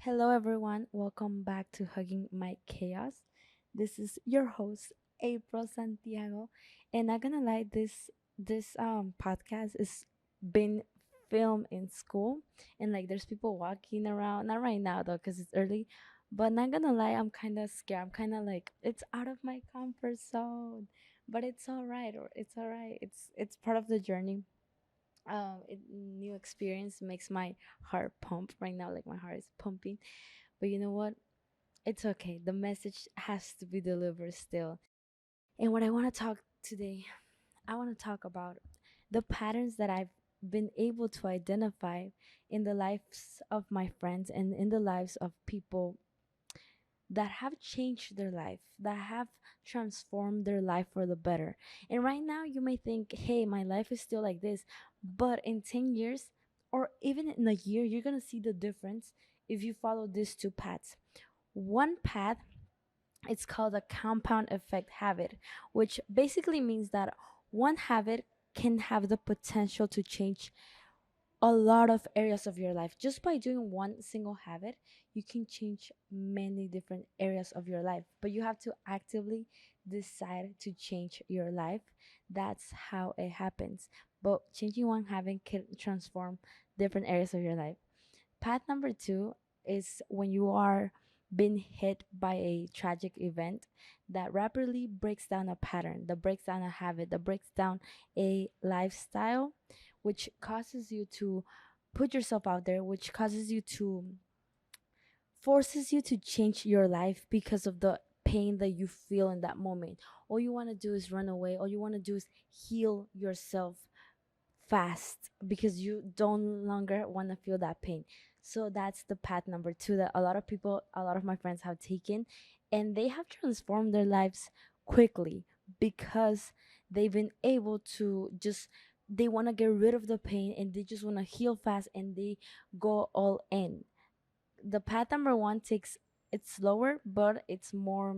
Hello, everyone. Welcome back to Hugging My Chaos. This is your host, April Santiago, and not gonna lie, this podcast is been filmed in school, and like there's people walking around. Not right now though, cause it's early. But not gonna lie, I'm kind of scared. I'm kind of like it's out of my comfort zone, but it's all right. Or it's all right. It's part of the journey. New experience makes my heart pump right now. Like my heart is pumping, but you know what? It's okay. The message has to be delivered still. And what I want to talk today, I want to talk about the patterns that I've been able to identify in the lives of my friends and in the lives of people that have changed their life, that have transformed their life for the better. And right now, you may think, hey, my life is still like this. But in 10 years, or even in a year, you're going to see the difference if you follow these two paths. One path, it's called a compound effect habit, which basically means that one habit can have the potential to change a lot of areas of your life. Just by doing one single habit, you can change many different areas of your life, but you have to actively decide to change your life. That's how it happens. But changing one habit can transform different areas of your life. Path number two is when you are being hit by a tragic event that rapidly breaks down a pattern, that breaks down a habit, that breaks down a lifestyle, which causes you to put yourself out there, which causes you to forces you to change your life because of the pain that you feel in that moment. All you want to do is run away. All you want to do is heal yourself fast because you don't longer want to feel that pain. So that's the path number two that a lot of people, a lot of my friends have taken, and they have transformed their lives quickly because they've been able to just they want to get rid of the pain and they just want to heal fast and they go all in. The path number one takes it's slower, but it's more,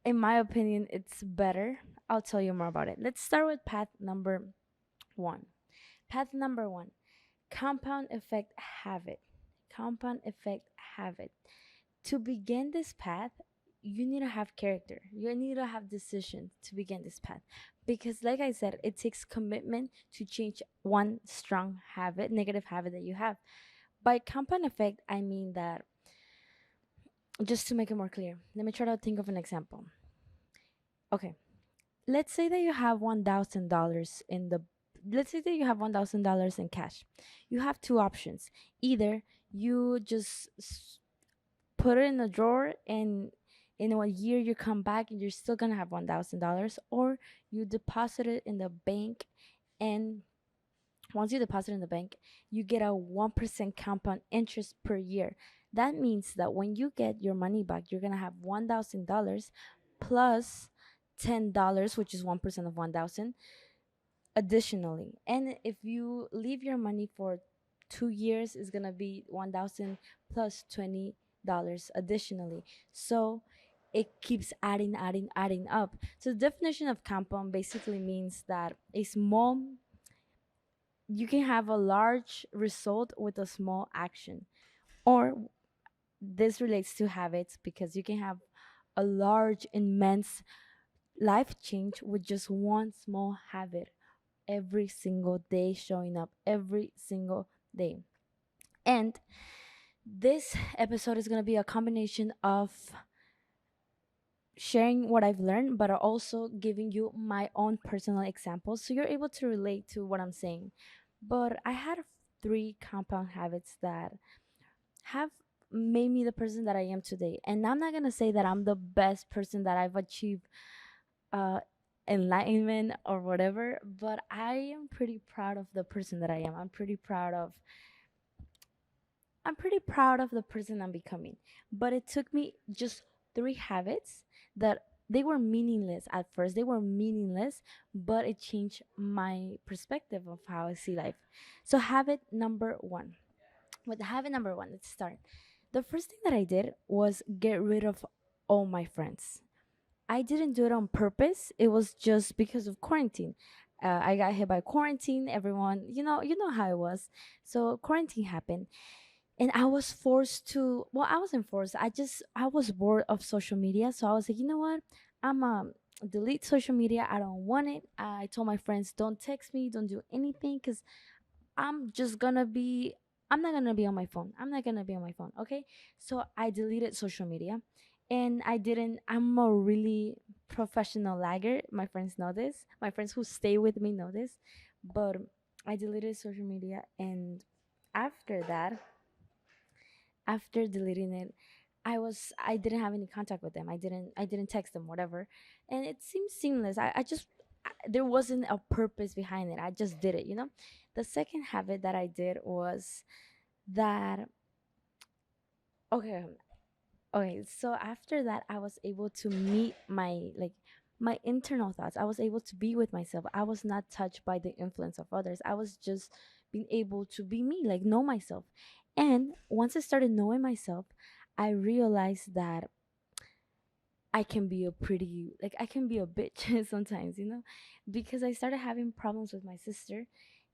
in my opinion, it's better. I'll tell you more about it. Let's start with path number one. Path number one, compound effect habit. Compound effect habit. To begin this path, you need to have character. You need to have decision to begin this path. Because, like I said, it takes commitment to change one strong habit, negative habit that you have. By compound effect, I mean that, just to make it more clear, let me try to think of an example. Okay, let's say that you have $1,000 in the let's say that you have $1,000 in cash. You have two options. Either you just put it in a drawer and in a year you come back and you're still gonna have $1,000, or you deposit it in the bank, and once you deposit in the bank, you get a 1% compound interest per year. That means that when you get your money back, you're gonna have $1,000 plus $10, which is 1% of 1,000 additionally. And if you leave your money for 2 years, it's gonna be 1,000 plus $20 additionally. So it keeps adding up. So the definition of compound basically means that a small you can have a large result with a small action. Or this relates to habits because you can have a large, immense life change with just one small habit every single day, showing up every single day. And this episode is going to be a combination of sharing what I've learned, but also giving you my own personal examples so you're able to relate to what I'm saying. But I had three compound habits that have made me the person that I am today. And I'm not going to say that I'm the best person that I've achieved uh, enlightenment or whatever, but I am pretty proud of the person that I am. I'm pretty proud of the person I'm becoming. But it took me just three habits that they were meaningless at first. They were meaningless, but it changed my perspective of how I see life. So habit number one. With habit number one, let's start. The first thing that I did was get rid of all my friends. I didn't do it on purpose. It was just because of quarantine. I got hit by quarantine. Everyone, you know how it was. So quarantine happened, And I was forced to, well, I wasn't forced, I was bored of social media, so I was like, you know what, I'm delete social media. I don't want it. I told my friends, don't text me, don't do anything, because I'm just gonna be, I'm not gonna be on my phone. I'm not gonna be on my phone. Okay. So I deleted social media, and I'm a really professional lagger. My friends know this. My friends who stay with me know this. But I deleted social media, and after that, after deleting it, I didn't have any contact with them. I didn't text them, whatever. And it seemed seamless. There wasn't a purpose behind it. I just did it, you know? The second habit that I did was that, okay, okay, so after that I was able to meet my internal thoughts. I was able to be with myself. I was not touched by the influence of others. I was just being able to be me, like know myself. And once I started knowing myself, I realized that I can be a pretty, like, I can be a bitch sometimes, you know, because I started having problems with my sister,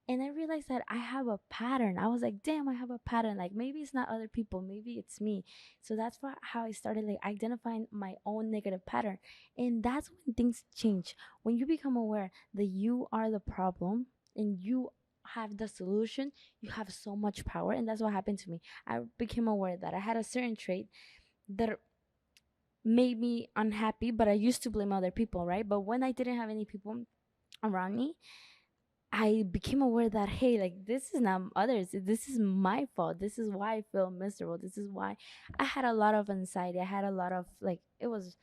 and I realized that I have a pattern. I was like, damn, I have a pattern. Like, maybe it's not other people, maybe it's me. So that's how I started like identifying my own negative pattern. And that's when things change. When you become aware that you are the problem and you have the solution, you have so much power. And that's what happened to me. I became aware that I had a certain trait that made me unhappy, but I used to blame other people, right? But when I didn't have any people around me, I became aware that, hey, like, this is not others. This is my fault. This is why I feel miserable. This is why I had a lot of anxiety. I had a lot of, like, it was,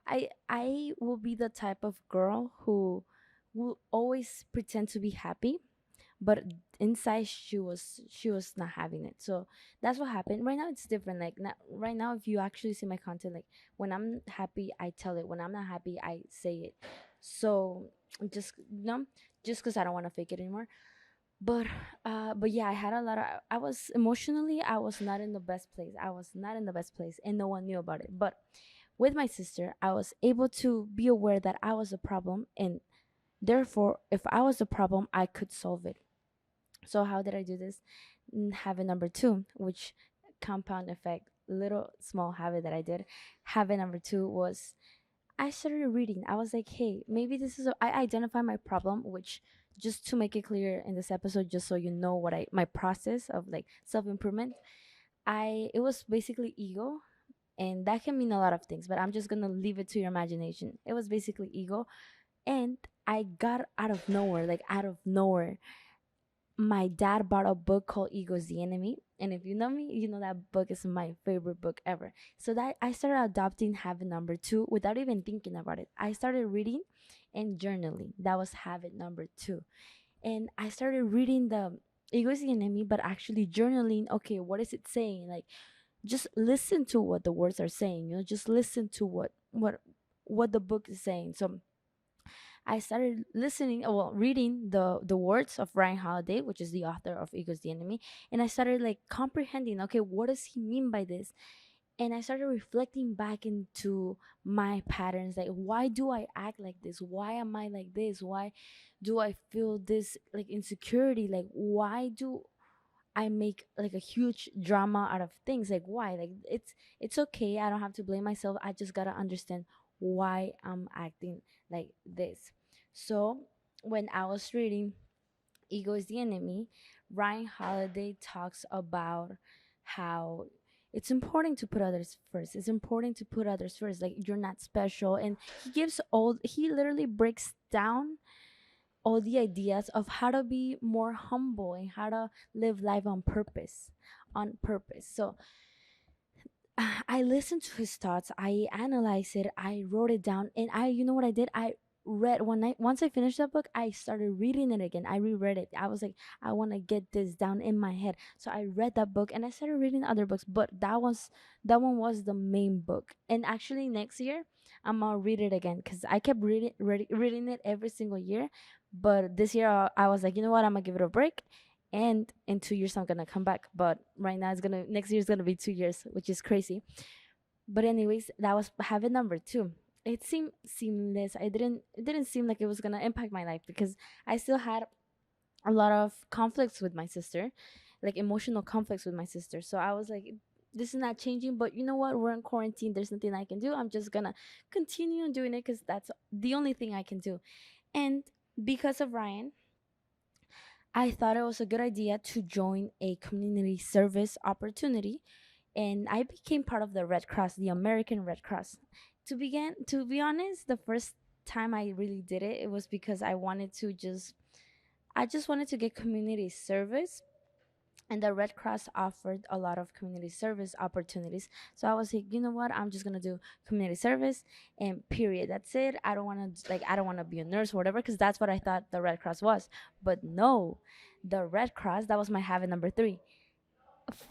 I will be the type of girl who will always pretend to be happy, but inside she was not having it. So that's what happened. Right now it's different. Like, not, right now, if you actually see my content, like, when I'm happy I tell it, when I'm not happy I say it. So just, you know, just because I don't want to fake it anymore. But yeah, I had a lot of, I was emotionally, I was not in the best place. I was not in the best place, and no one knew about it. But with my sister, I was able to be aware that I was a problem, and therefore if I was a problem I could solve it. So how did I do this? Habit number two, which compound effect, little small habit that I did. Habit number two was I started reading. I was like, hey, maybe this is I identify my problem, which, just to make it clear in this episode, just so you know what I my process of like self improvement. It was basically ego, and that can mean a lot of things, but I'm just gonna leave it to your imagination. It was basically ego, and I got out of nowhere, like out of nowhere, my dad bought a book called Ego's the Enemy. And if you know me, you know that book is my favorite book ever. So that I started adopting habit number two without even thinking about it. I started reading and journaling. That was habit number two. And I started reading the Ego's the Enemy, but actually journaling. Okay, what is it saying? Like, just listen to what the words are saying. You know, just listen to what the book is saying. So I started listening, well, reading the words of Ryan Holiday, which is the author of Ego's the Enemy, and I started like comprehending. Okay, what does he mean by this? And I started reflecting back into my patterns. Like, why do I act like this? Why am I like this? Why do I feel this like insecurity? Like, why do I make like a huge drama out of things? Like, why? Like, it's okay. I don't have to blame myself. I just gotta understand why I'm acting like this. So when I was reading Ego is the Enemy, Ryan Holiday talks about how it's important to put others first. It's important to put others first. Like, you're not special. And he literally breaks down all the ideas of how to be more humble and how to live life on purpose. On purpose. So I listened to his thoughts. I analyzed it. I wrote it down, and you know what I did? I read one night. Once I finished that book, I started reading it again. I reread it. I was like, I want to get this down in my head. So I read that book, and I started reading other books. But that one was the main book. And actually, next year I'm gonna read it again because I kept reading it every single year. But this year I was like, you know what? I'm gonna give it a break, and in 2 years I'm gonna come back. But right now, it's gonna next year is gonna be 2 years, which is crazy. But anyways, that was habit number two. It seemed seamless. It didn't seem like it was gonna impact my life because I still had a lot of conflicts with my sister. like emotional conflicts with my sister. So I was like, this is not changing, but you know what, we're in quarantine, there's nothing I can do, I'm just gonna continue doing it because that's the only thing I can do. And because of Ryan, I thought it was a good idea to join a community service opportunity, and I became part of the Red Cross, the American Red Cross. To be honest, the first time I really did it, it was because I just wanted to get community service, and the Red Cross offered a lot of community service opportunities. So I was like, you know what? I'm just gonna do community service, and period. That's it. I don't want to be a nurse or whatever, because that's what I thought the Red Cross was. But no, the Red Cross, that was my habit number three.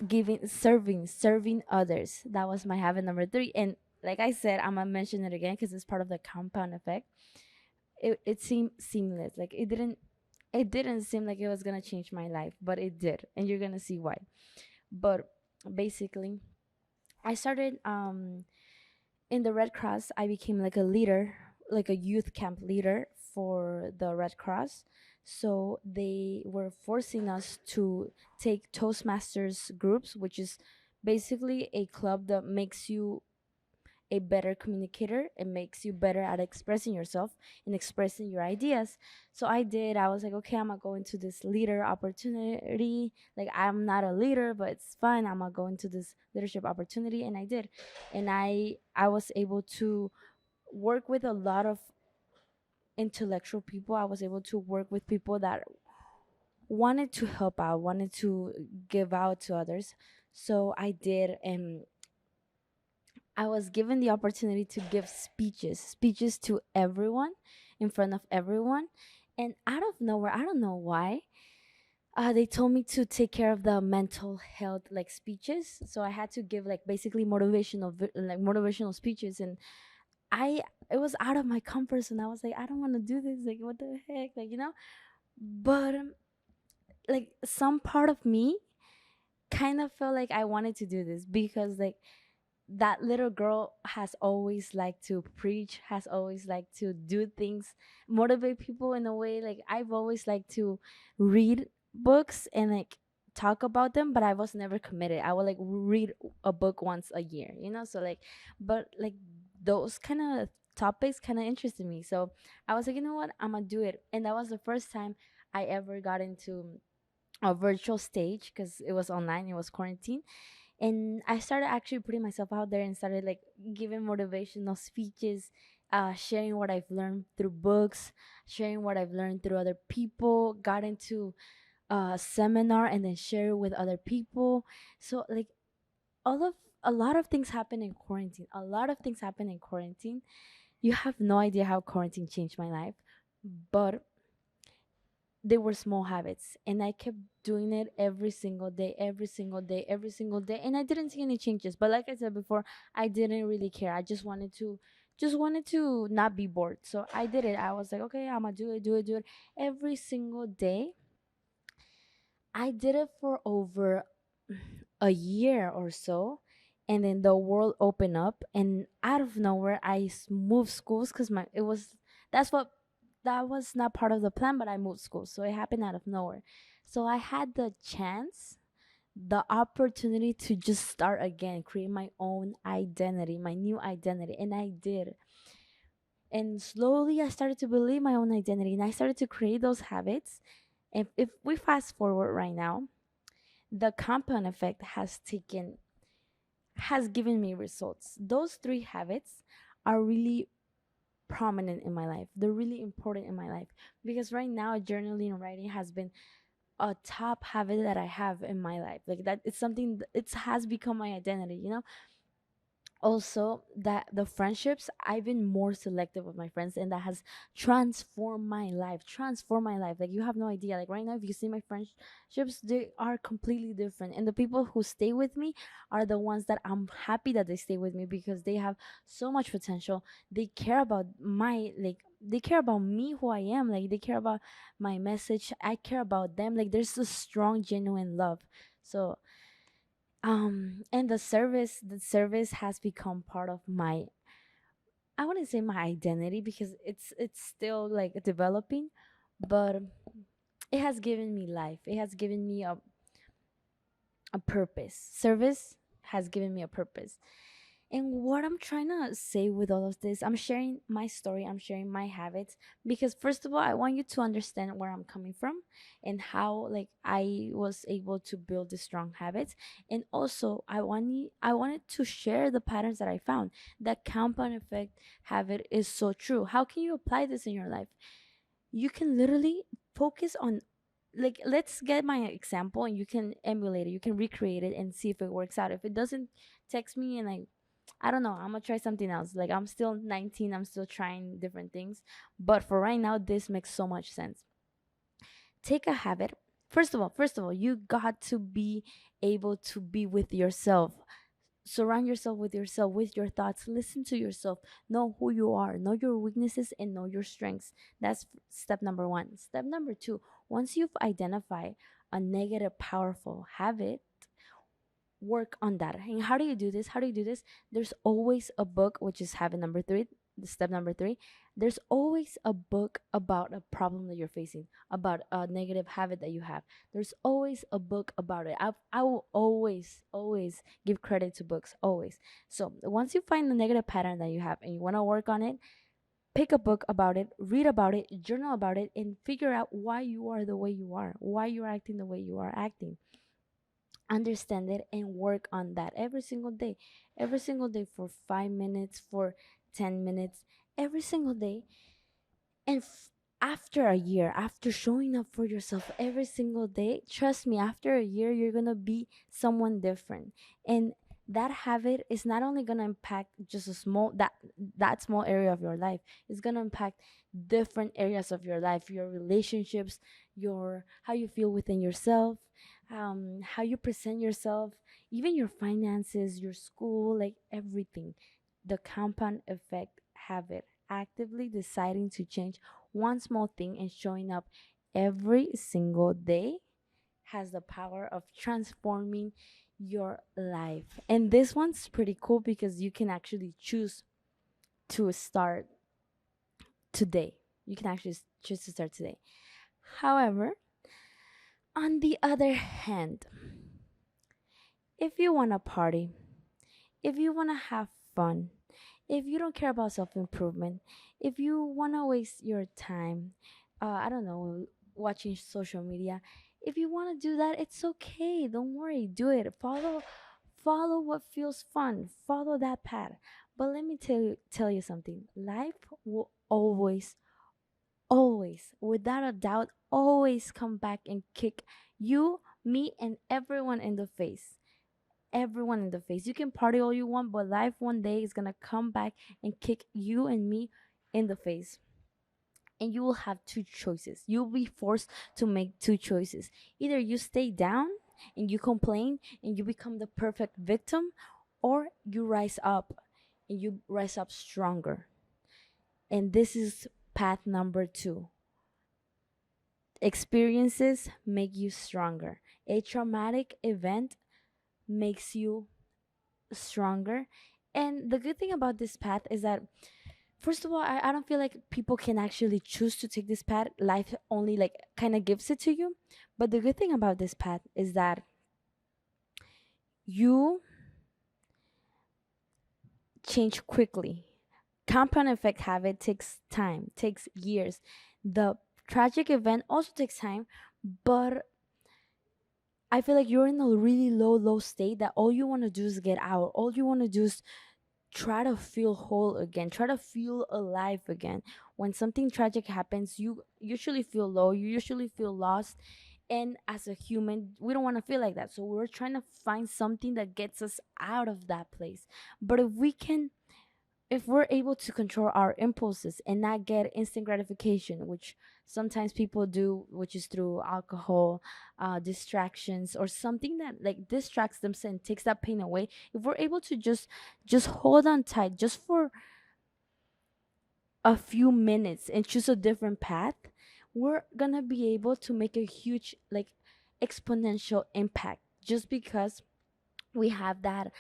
Giving, serving others. That was my habit number three. And like I said, I'm gonna mention it again because it's part of the compound effect. It seemed seamless. Like it didn't seem like it was gonna change my life, but it did, and you're gonna see why. But basically, I started in the Red Cross. I became like a leader, like a youth camp leader for the Red Cross. So they were forcing us to take Toastmasters groups, which is basically a club that makes you a better communicator. It makes you better at expressing yourself and expressing your ideas. So I did. I was like, okay, I'm gonna go into this leader opportunity. Like, I'm not a leader, but it's fine. I'm gonna go into this leadership opportunity, and I did. And I was able to work with a lot of intellectual people. I was able to work with people that wanted to help out, wanted to give out to others. So I did, and I was given the opportunity to give speeches to everyone, in front of everyone. And out of nowhere, I don't know why, they told me to take care of the mental health like speeches. So I had to give like basically like motivational speeches. And I it was out of my comfort zone. I was like, I don't want to do this. Like, what the heck, like, you know. But like, some part of me kind of felt like I wanted to do this because, like, that little girl has always liked to preach, has always liked to do things, motivate people in a way. Like, I've always liked to read books and like talk about them, but I was never committed. I would like read a book once a year, you know? So like, but like those kind of topics kind of interested me. So I was like, you know what? I'm gonna do it. And that was the first time I ever got into a virtual stage because it was online, it was quarantine. And I started actually putting myself out there and started like giving motivational speeches, sharing what I've learned through books, sharing what I've learned through other people, got into a seminar and then share it with other people. So like, all of a lot of things happen in quarantine. A lot of things happen in quarantine. You have no idea how quarantine changed my life, but they were small habits, and I kept doing it every single day, every single day, every single day, and I didn't see any changes. But like I said before, I didn't really care. I just wanted to not be bored. So I did it. I was like, okay, I'm gonna do it, do it, do it every single day. I did it for over a year or so, and then the world opened up, and out of nowhere moved schools because my it was that's what that was not part of the plan, but I moved schools, so it happened out of nowhere. So I had the chance, the opportunity to just start again, create my own identity, my new identity, and I did. And slowly I started to believe my own identity, and I started to create those habits. If we fast forward right now, the compound effect has given me results. Those three habits are really prominent in my life. They're really important in my life because right now journaling and writing has been a top habit that I have in my life. Like, that it's something it has become my identity, you know? Also, that the friendships, I've been more selective with my friends, and that has transformed my life. Like, you have no idea. Like, right now, if you see my friendships, they are completely different, and the people who stay with me are the ones that I'm happy that they stay with me because they have so much potential. They care about they care about me, who I am. Like, they care about my message. I care about them. Like, there's a strong, genuine love. So and the service has become part of my, I wouldn't say my identity because it's still like developing, but it has given me life. It has given me a purpose. Service has given me a purpose. And what I'm trying to say with all of this, I'm sharing my story, I'm sharing my habits, because first of all, I want you to understand where I'm coming from and how like I was able to build the strong habits. And also I wanted to share the patterns that I found. That compound effect habit is so true. How can you apply this in your life? You can literally focus on, like, let's get my example and you can emulate it, you can recreate it and see if it works out. If it doesn't, text me and I don't know, I'm gonna try something else. Like, I'm still 19, I'm still trying different things, but for right now this makes so much sense. Take a habit. First of all, you got to be able to be with yourself. Surround yourself with yourself, with your thoughts. Listen to yourself. Know who you are. Know your weaknesses and know your strengths. That's step number one. Step number two, once you've identified a negative, powerful habit, work on that. And how do you do this? How do you do this? There's always a book, which is habit number three, the step number three. There's always a book about a problem that you're facing, about a negative habit that you have. There's always a book about it. I will always give credit to books, always. So once you find the negative pattern that you have and you want to work on it, pick a book about it, read about it, journal about it, and figure out why you are the way you are, why you're acting the way you are acting. Understand it and work on that every single day, for 5 minutes, for 10 minutes, every single day. And after a year, after showing up for yourself every single day, trust me, after a year, you're gonna be someone different. And that habit is not only gonna impact just a small that small area of your life. It's gonna impact different areas of your life, your relationships, your how you feel within yourself, how you present yourself, even your finances, your school, like everything. The compound effect habit, actively deciding to change one small thing and showing up every single day, has the power of transforming your life. And this one's pretty cool because you can actually choose to start today. You can actually choose to start today. However, on the other hand, if you want to party, if you want to have fun, if you don't care about self improvement, if you want to waste your time, I don't know, watching social media, if you want to do that, it's okay. Don't worry, do it. Follow what feels fun. Follow that path. But let me tell you something. Life will always, without a doubt, always come back and kick you, me, and everyone in the face. Everyone in the face. You can party all you want, but life one day is gonna come back and kick you and me in the face. And you will have two choices. You'll be forced to make two choices. Either you stay down and you complain and you become the perfect victim, or you rise up and you rise up stronger. And this is path number two. Experiences make you stronger. A traumatic event makes you stronger. And the good thing about this path is that, first of all, I don't feel like people can actually choose to take this path. Life only like kind of gives it to you. But the good thing about this path is that you change quickly. Compound effect habit takes time, takes years. The tragic event also takes time, but I feel like you're in a really low state that all you want to do is get out. All you want to do is try to feel whole again, try to feel alive again. When something tragic happens, you usually feel low, you usually feel lost. And as a human, we don't want to feel like that. So we're trying to find something that gets us out of that place. But if we're able to control our impulses and not get instant gratification, which sometimes people do, which is through alcohol, distractions, or something that like distracts them and takes that pain away. If we're able to just hold on tight just for a few minutes and choose a different path, we're gonna be able to make a huge, like, exponential impact, just because we have that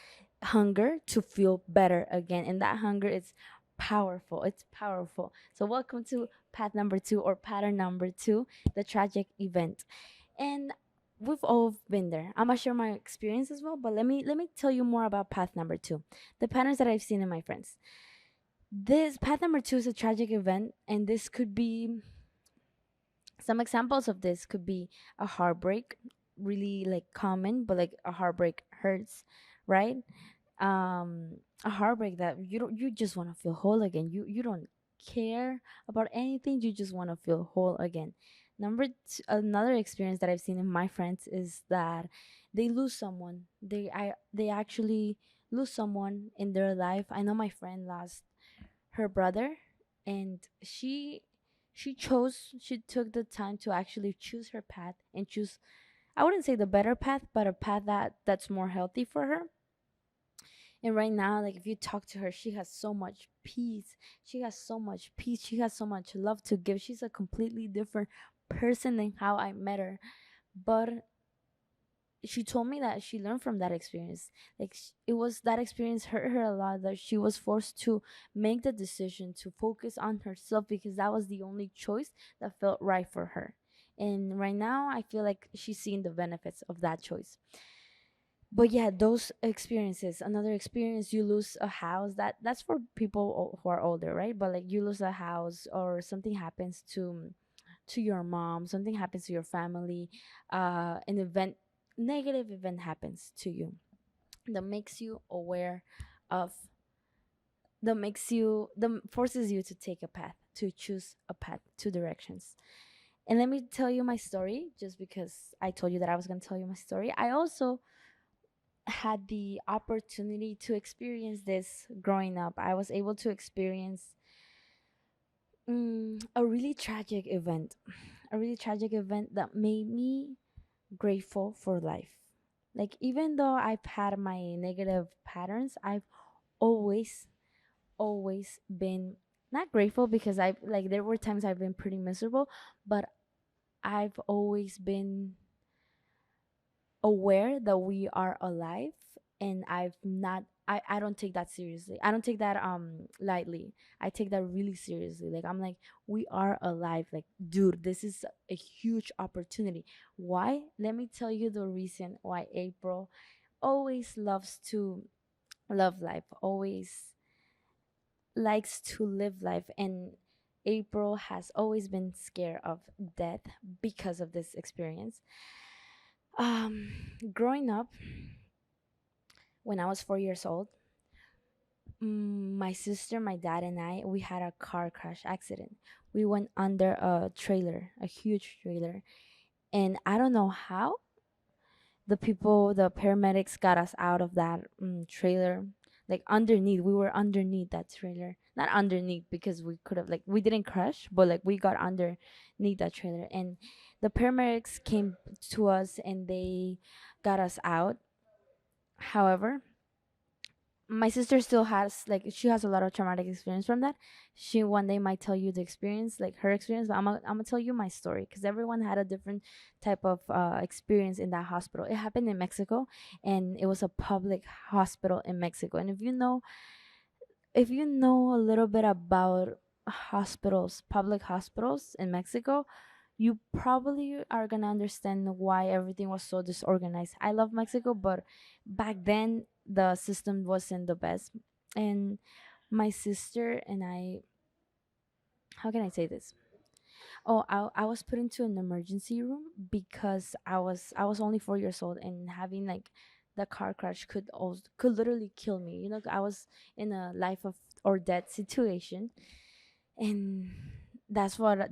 hunger to feel better again. And that hunger is powerful. It's powerful. So welcome to path number two, or pattern number two, the tragic event. And we've all been there. I'm gonna share my experience as well, but let me tell you more about path number two, the patterns that I've seen in my friends. This path number two is a tragic event, and this could be some examples of this could be a heartbreak, really like common, but like a heartbreak hurts, right? A heartbreak that you just want to feel whole again. You don't care about anything. You just want to feel whole again. Another experience that I've seen in my friends is that they lose someone. They actually lose someone in their life. I know my friend lost her brother, and she took the time to actually choose her path and choose, I wouldn't say the better path, but a path that's more healthy for her. And right now, like if you talk to her, she has so much peace. She has so much peace. She has so much love to give. She's a completely different person than how I met her. But she told me that she learned from that experience. Like it was, that experience hurt her a lot, that she was forced to make the decision to focus on herself because that was the only choice that felt right for her. And right now I feel like she's seeing the benefits of that choice. But yeah, those experiences, another experience, you lose a house, that's for people who are older, right? But like you lose a house, or something happens to your mom, something happens to your family, an event, negative event happens to you, that makes you aware of, that forces you to take a path, to choose a path, two directions. And let me tell you my story, just because I told you that I was going to tell you my story. I also had the opportunity to experience this growing up. I was able to experience a really tragic event, a really tragic event that made me grateful for life. Like, even though I've had my negative patterns, I've always, always been not grateful, because I've like, there were times I've been pretty miserable, but I've always been aware that we are alive. And I don't take that seriously. I don't take that lightly. I take that really seriously. Like, I'm like, we are alive. Like, dude, this is a huge opportunity. Why? Let me tell you the reason why April always loves to love life, always likes to live life. And April has always been scared of death because of this experience. um Growing up, when I was 4 years old, my sister, my dad, and I, we had a car crash accident. We went under a trailer, a huge trailer, and I don't know how the paramedics got us out of that trailer. Like, underneath, we were underneath that trailer. Not underneath, because we could have, like, we didn't crash, but like we got underneath that trailer, and the paramedics came to us and they got us out. However, my sister still has, like, she has a lot of traumatic experience from that. She one day might tell you the experience, like her experience, but I'm gonna tell you my story, because everyone had a different type of experience in that hospital. It happened in Mexico, and it was a public hospital in Mexico. And if you know a little bit about hospitals, public hospitals in Mexico, you probably are gonna understand why everything was so disorganized. I love Mexico, but back then the system wasn't the best. And my sister and I, how can I say this? Oh, I was put into an emergency room because I was only 4 years old, and having like the car crash could literally kill me. I was in a life of or death situation. And that's what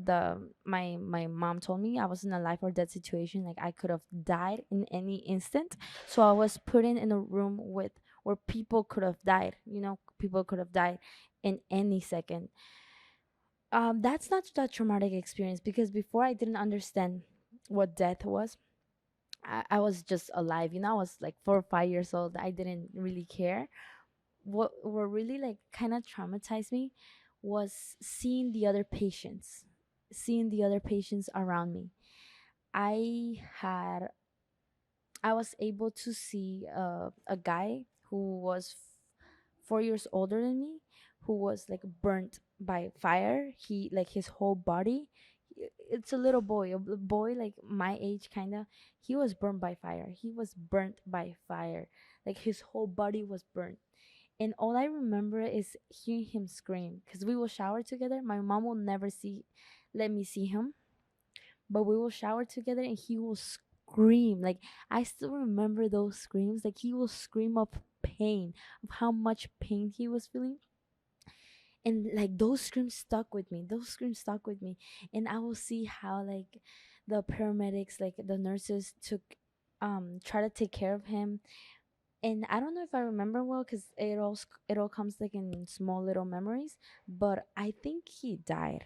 my mom told me. I was in a life or death situation. Like, I could have died in any instant. So I was put in a room with where people could have died. People could have died in any second. That's not that traumatic experience, because before I didn't understand what death was. I was just alive. I was like 4 or 5 years old. I didn't really care. What really like kind of traumatized me was seeing the other patients around me. I had i was able to see a guy who was 4 years older than me, who was like burnt by fire. He, like, his whole body, It's a little boy, a boy like my age, kind of. He was burned by fire. He was burnt by fire. Like his whole body was burnt. And all I remember is hearing him scream because we will shower together. My mom will never let me see him, but we will shower together and he will scream. Like I still remember those screams. Like he will scream of pain, of how much pain he was feeling. And like those screams stuck with me. Those screams stuck with me. And I will see how like the paramedics, like the nurses took try to take care of him. And I don't know if I remember well because it all comes like in small little memories, but I think he died.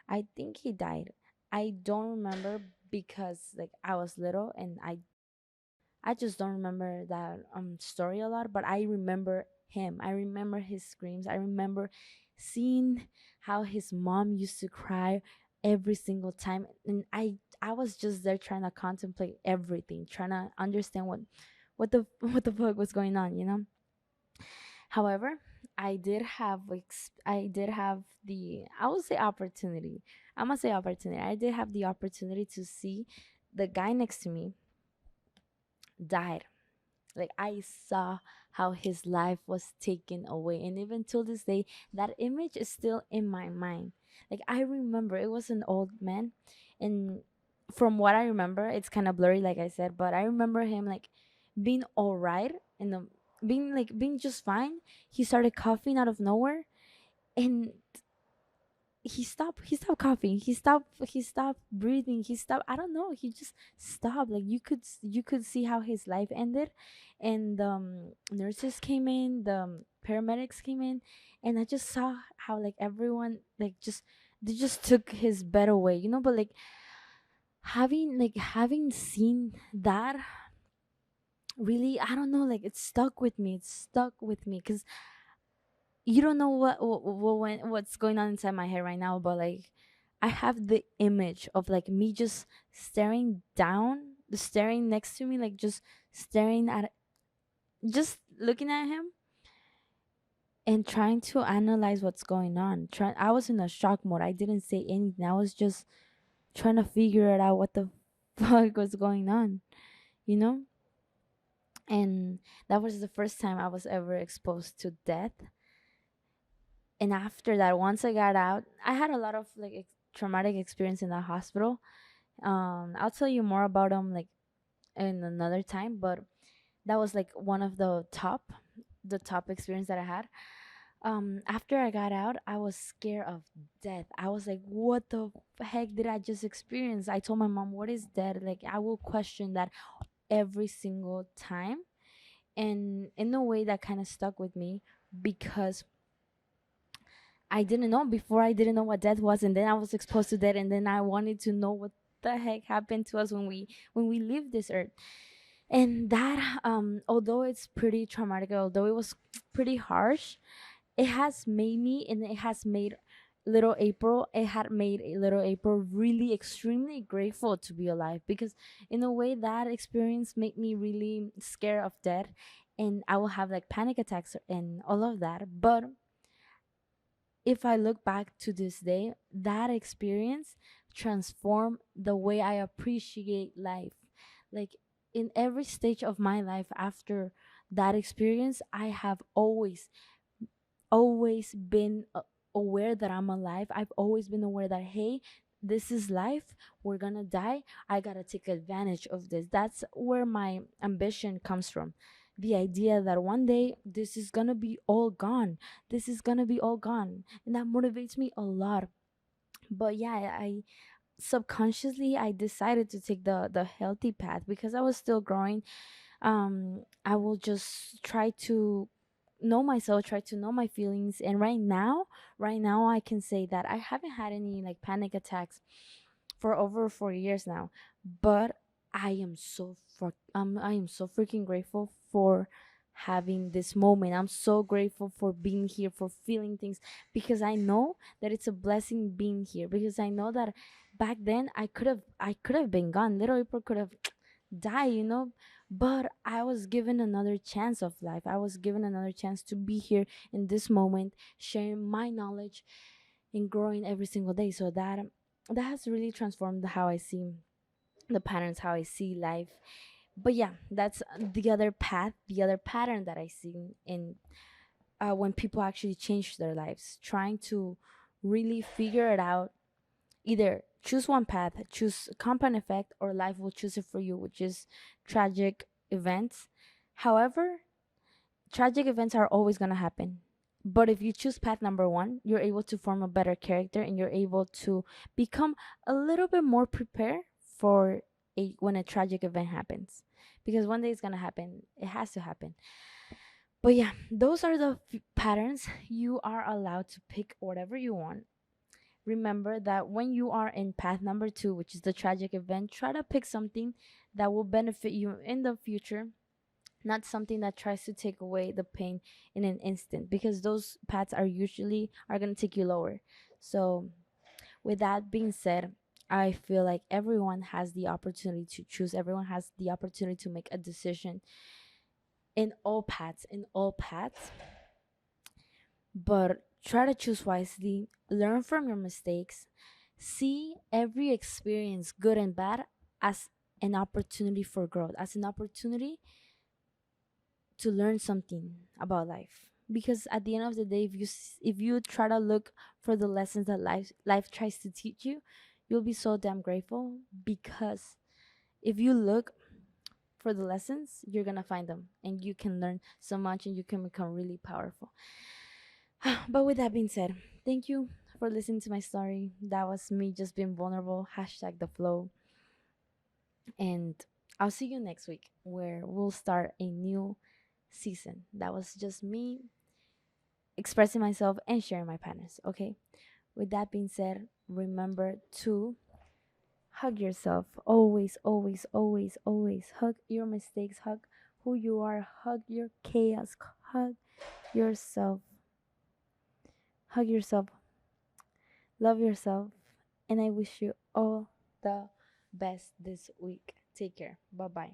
I think he died. I don't remember because like I was little and I just don't remember that story a lot, but I remember him. I remember his screams. I remember seeing how his mom used to cry every single time, and I was just there trying to contemplate everything, trying to understand what the fuck was going on, you know? However, I did have the, I would say, opportunity. I must say opportunity. I did have the opportunity to see the guy next to me died. Like I saw how his life was taken away, and even till this day that image is still in my mind. Like I remember it was an old man, and from what I remember it's kind of blurry like I said, but I remember him like being all right and being just fine. He started coughing out of nowhere, and he stopped coughing, he stopped breathing, he stopped, I don't know, he just stopped. Like you could see how his life ended. And nurses came in, the paramedics came in, and I just saw how like everyone like just they just took his bed away, you know. But like having seen that, really, I don't know, like it stuck with me, it stuck with me because you don't know what's going on inside my head right now, but like I have the image of like me just staring down, staring next to me, like just staring at, just looking at him and trying to analyze what's going on. I was in a shock mode. I didn't say anything. I was just trying to figure it out what the fuck was going on, you know? And that was the first time I was ever exposed to death. And after that, once I got out, I had a lot of like traumatic experience in the hospital. I'll tell you more about them like in another time, but that was like one of the top experience that I had. After I got out, I was scared of death. I was like, what the heck did I just experience? I told my mom, what is death? Like I will question that every single time. And in a way that kind of stuck with me because I didn't know before. I didn't know what death was, and then I was exposed to that, and then I wanted to know what the heck happened to us when we leave this earth. And that, although it's pretty traumatic, although it was pretty harsh, it has made me, and it has made little April. It had made a little April really extremely grateful to be alive because, in a way, that experience made me really scared of death, and I will have like panic attacks and all of that. But if I look back to this day, that experience transformed the way I appreciate life. Like in every stage of my life after that experience, I have always been aware that I'm alive. I've always been aware that, hey, this is life. We're gonna die. I gotta take advantage of this. That's where my ambition comes from. The idea that one day this is gonna be all gone. This is gonna be all gone. And that motivates me a lot. But yeah, I subconsciously I decided to take the healthy path because I was still growing. I will just try to know myself, try to know my feelings. And right now I can say that I haven't had any like panic attacks for over 4 years now. But I am so freaking grateful for having this moment. I'm so grateful for being here, for feeling things, because I know that it's a blessing being here, because I know that back then I could have been gone. Little April could have die, you know. But I was given another chance of life. I was given another chance to be here in this moment, sharing my knowledge and growing every single day. So that has really transformed how I see the patterns, how I see life. But yeah, that's the other path, the other pattern that I see in when people actually change their lives, trying to really figure it out. Either choose one path, choose compound effect, or life will choose it for you, which is tragic events. However, tragic events are always going to happen. But if you choose path number one, you're able to form a better character and you're able to become a little bit more prepared for when a tragic event happens. Because one day it's going to happen, it has to happen. But yeah, those are the patterns. You are allowed to pick whatever you want. Remember that when you are in path number two, which is the tragic event, try to pick something that will benefit you in the future, not something that tries to take away the pain in an instant, because those paths are going to take you lower. So with that being said, I feel like everyone has the opportunity to choose, everyone has the opportunity to make a decision in all paths, but try to choose wisely, learn from your mistakes, see every experience, good and bad, as an opportunity for growth, as an opportunity to learn something about life. Because at the end of the day, if you try to look for the lessons that life tries to teach you, you'll be so damn grateful. Because if you look for the lessons, you're gonna find them, and you can learn so much, and you can become really powerful. But with that being said, thank you for listening to my story. That was me just being vulnerable. Hashtag the flow. And I'll see you next week where we'll start a new season. That was just me expressing myself and sharing my patterns. Okay. With that being said, remember to hug yourself. Always, always, always, always hug your mistakes. Hug who you are. Hug your chaos. Hug yourself. Hug yourself. Love yourself. And I wish you all the best this week. Take care. Bye bye.